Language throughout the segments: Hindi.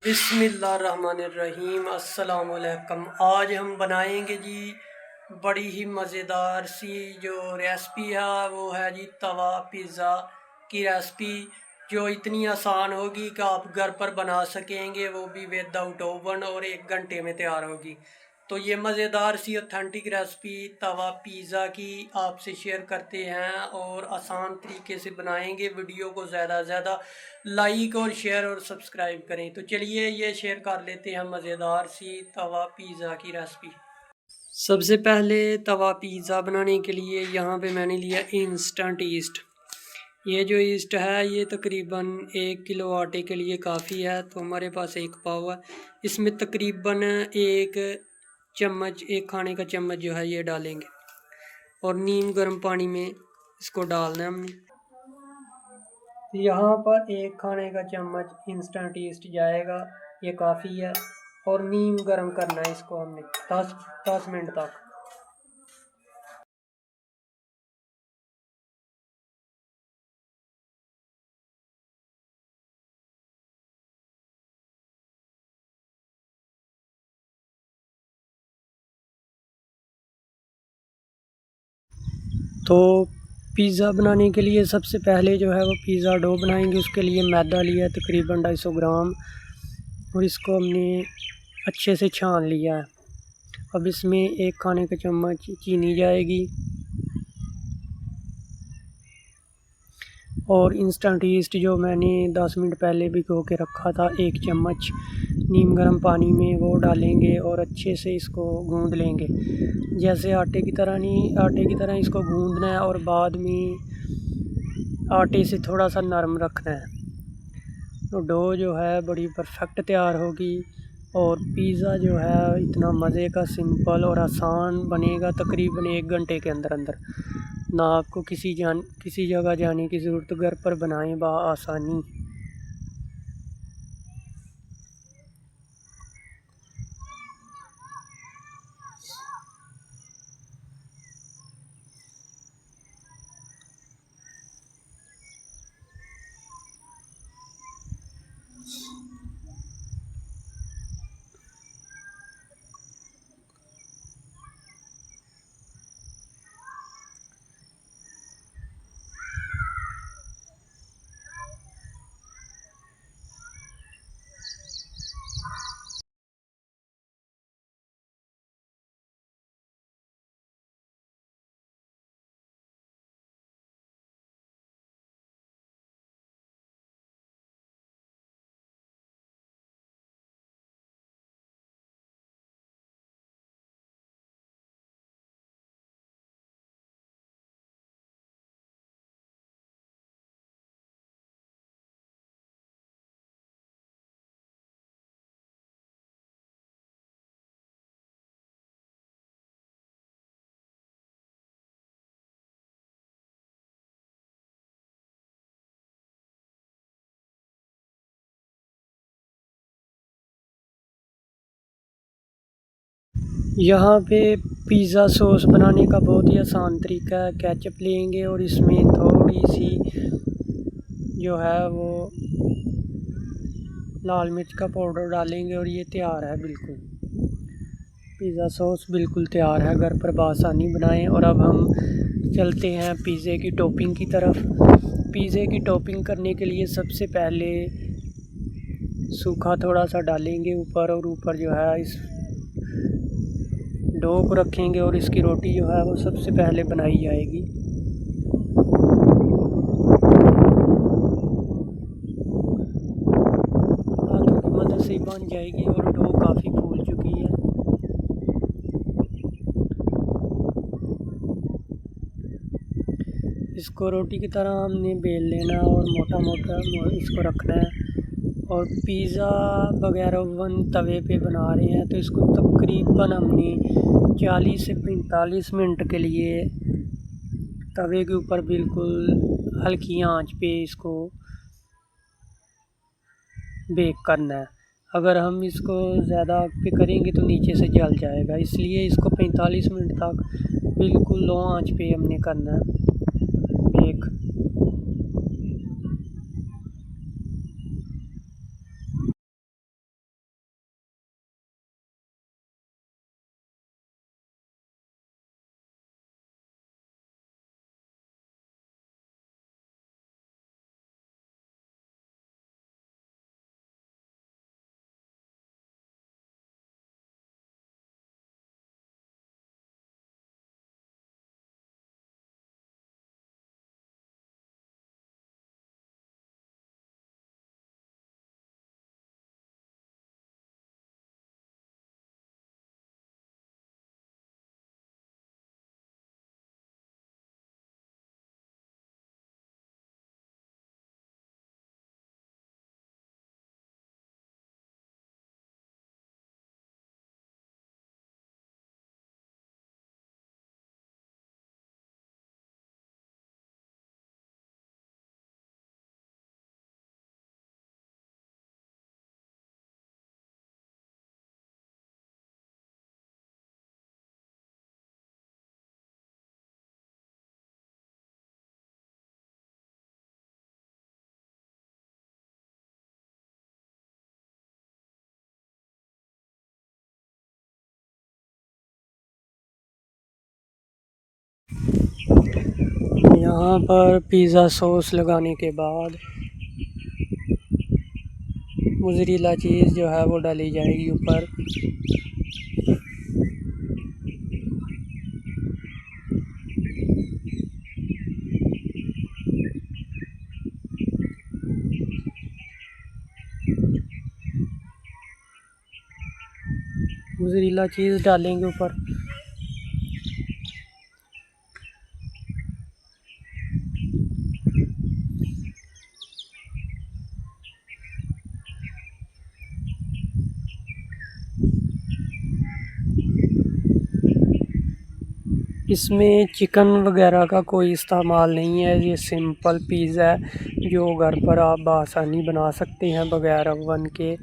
बिस्मिल्लाहिर्रहमानिर्रहीम अस्सलामुअलैकुम। आज हम बनाएंगे जी बड़ी ही मज़ेदार सी जो रेसिपी है वो है जी तवा पिज़्ज़ा की रेसिपी, जो इतनी आसान होगी कि आप घर पर बना सकेंगे, वो भी विदाउट ओवन, और 1 घंटे में तैयार होगी। तो ये मज़ेदार सी ऑथेंटिक रेसिपी तवा पिज़्ज़ा की आपसे शेयर करते हैं और आसान तरीके से बनाएंगे। वीडियो को ज़्यादा से ज़्यादा लाइक और शेयर और सब्सक्राइब करें। तो चलिए ये शेयर कर लेते हैं मज़ेदार सी तवा पिज़्ज़ा की रेसिपी। सबसे पहले तवा पिज़्ज़ा बनाने के लिए यहाँ पे मैंने लिया इंस्टेंट ईस्ट। ये जो ईस्ट है ये तकरीबन 1 किलो आटे के लिए काफ़ी है, तो हमारे पास 1 पाव है। इसमें तकरीबन 1 चम्मच, 1 खाने का चम्मच जो है ये डालेंगे और नीम गर्म पानी में इसको डालना है हमने। यहाँ पर 1 खाने का चम्मच इंस्टेंट ईस्ट जाएगा, ये काफ़ी है। और नीम गर्म करना है इसको हमने 10 मिनट तक। तो पिज़्ज़ा बनाने के लिए सबसे पहले जो है वो पिज़्ज़ा डो बनाएंगे। उसके लिए मैदा लिया है तकरीबन 250 ग्राम, और इसको हमने अच्छे से छान लिया है। अब इसमें 1 खाने का चम्मच चीनी जाएगी और इंस्टेंट ईस्ट जो मैंने 10 मिनट पहले भिगो के रखा था 1 चम्मच नीम गर्म पानी में वो डालेंगे और अच्छे से इसको गूंद लेंगे। जैसे आटे की तरह नहीं, आटे की तरह इसको गूंदना है और बाद में आटे से थोड़ा सा नरम रखना है। तो डो जो है बड़ी परफेक्ट तैयार होगी और पिज़्ज़ा जो है इतना मज़े का, सिंपल और आसान बनेगा तकरीबन 1 घंटे के अंदर अंदर। ना आपको किसी जगह जाने की ज़रूरत, घर पर बनाएं आसानी। यहाँ पे पिज़्ज़ा सॉस बनाने का बहुत ही आसान तरीका है। केचप लेंगे और इसमें थोड़ी सी जो है वो लाल मिर्च का पाउडर डालेंगे और ये तैयार है। बिल्कुल पिज़्ज़ा सॉस बिल्कुल तैयार है, घर पर आसानी बनाएं। और अब हम चलते हैं पिज़्ज़े की टॉपिंग की तरफ। पिज़्ज़े की टॉपिंग करने के लिए सबसे पहले सूखा थोड़ा सा डालेंगे ऊपर, और ऊपर जो है इस डो को रखेंगे और इसकी रोटी जो है वो सबसे पहले बनाई जाएगी। हाथों की मदद से बन जाएगी और डो काफ़ी फूल चुकी है। इसको रोटी की तरह हमने बेल लेना है और मोटा मोटा इसको रखना है। और पिज़्ज़ा वगैरह ओवन तवे पे बना रहे हैं तो इसको तकरीबन हमने 40 से 45 मिनट के लिए तवे के ऊपर बिल्कुल हल्की आंच पे इसको बेक करना है। अगर हम इसको ज़्यादा आग पे करेंगे तो नीचे से जल जाएगा, इसलिए इसको 45 मिनट तक बिल्कुल लो आंच पे हमने करना है बेक। यहाँ पर पिज़्ज़ा सॉस लगाने के बाद मोज़रेला चीज़ जो है वो डाली जाएगी ऊपर। मोज़रेला चीज़ डालेंगे ऊपर। इसमें चिकन वगैरह का कोई इस्तेमाल नहीं है। ये सिंपल पिज़्ज़ा है जो घर पर आप बआसानी बना सकते हैं बग़ैर ओवन के,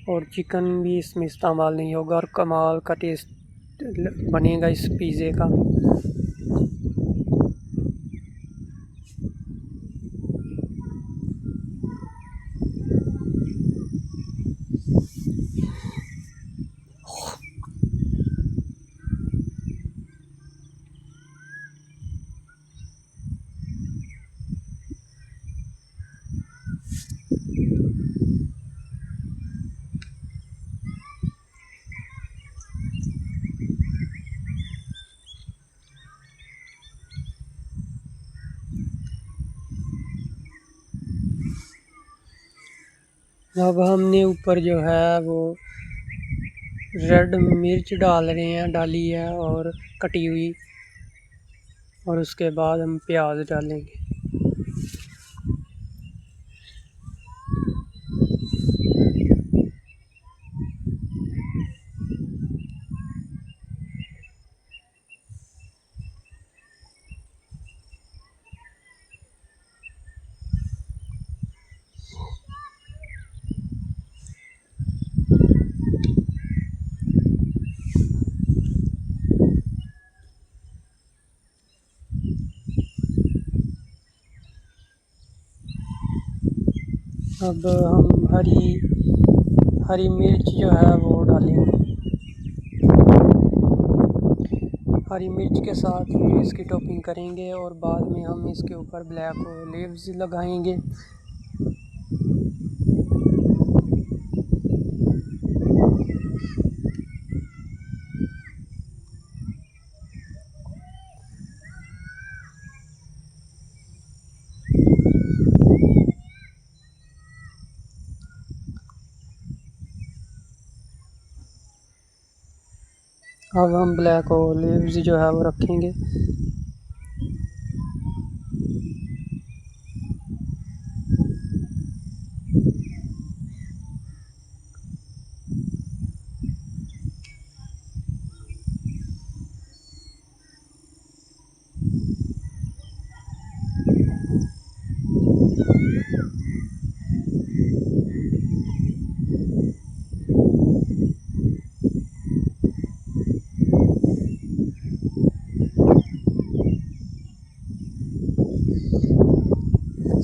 और चिकन भी इसमें इस्तेमाल नहीं होगा और कमाल का टेस्ट बनेगा इस पिज़्ज़े का। अब हमने ऊपर जो है वो रेड मिर्च डाली है और कटी हुई, और उसके बाद हम प्याज डालेंगे। अब हम हरी मिर्च जो है वो डालेंगे। हरी मिर्च के साथ ही इसकी टॉपिंग करेंगे और बाद में हम इसके ऊपर ब्लैक ओलिव्स लगाएंगे। अब हम ब्लैक ओलिव्स जो है वो रखेंगे।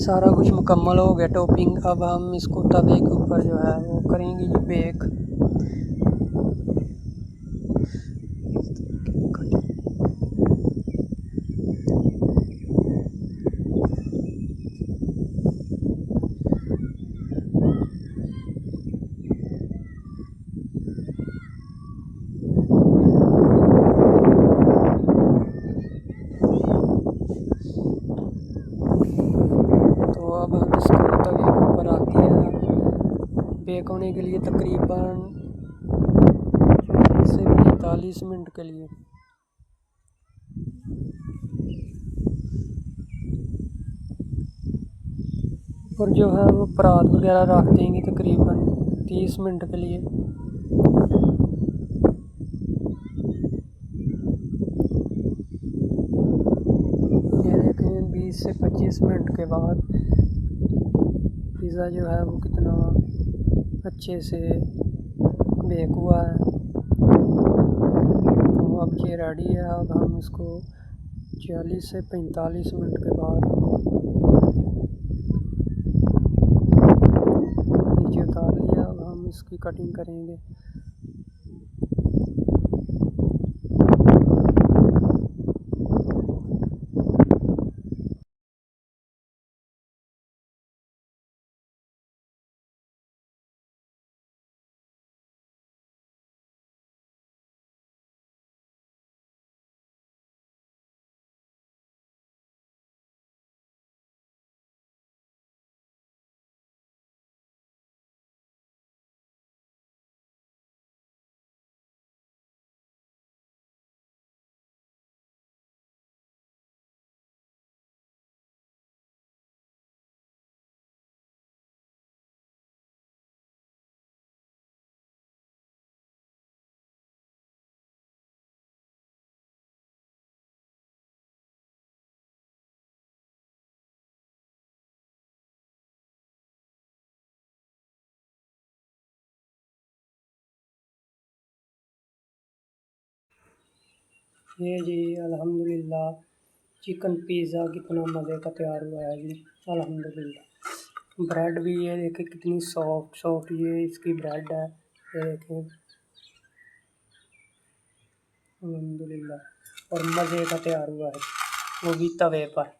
सारा कुछ मुकम्मल हो गया टॉपिंग। अब हम इसको तवे के ऊपर जो है वो करेंगे जी बेक। अब हम इसको तवे के ऊपर आते हैं बेक होने के लिए तकरीबन 40 से 45 मिनट के लिए। और जो है वो परात वगैरह रख देंगे तकरीबन 30 मिनट के लिए। ये देखें 20 से 25 मिनट के बाद पिज़्ज़ा जो है वो कितना अच्छे से बेक हुआ है। तो अब ये रेडी है। अब हम इसको 40 से 45 मिनट के बाद नीचे उतार लिया। अब हम इसकी कटिंग करेंगे। ये जी अल्हम्दुलिल्लाह चिकन पिज़्ज़ा कितना मज़े का तैयार हुआ है जी। अल्हम्दुलिल्लाह ब्रेड भी ये देखें कितनी सॉफ्ट सॉफ्ट ये इसकी ब्रेड है। ये देखें अल्हम्दुलिल्लाह और मज़े का तैयार हुआ है वो भी तवे पर।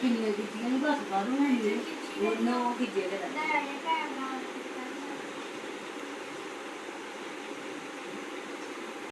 किन्ने कीतियां बस बाहरों आइए वो 9 कीते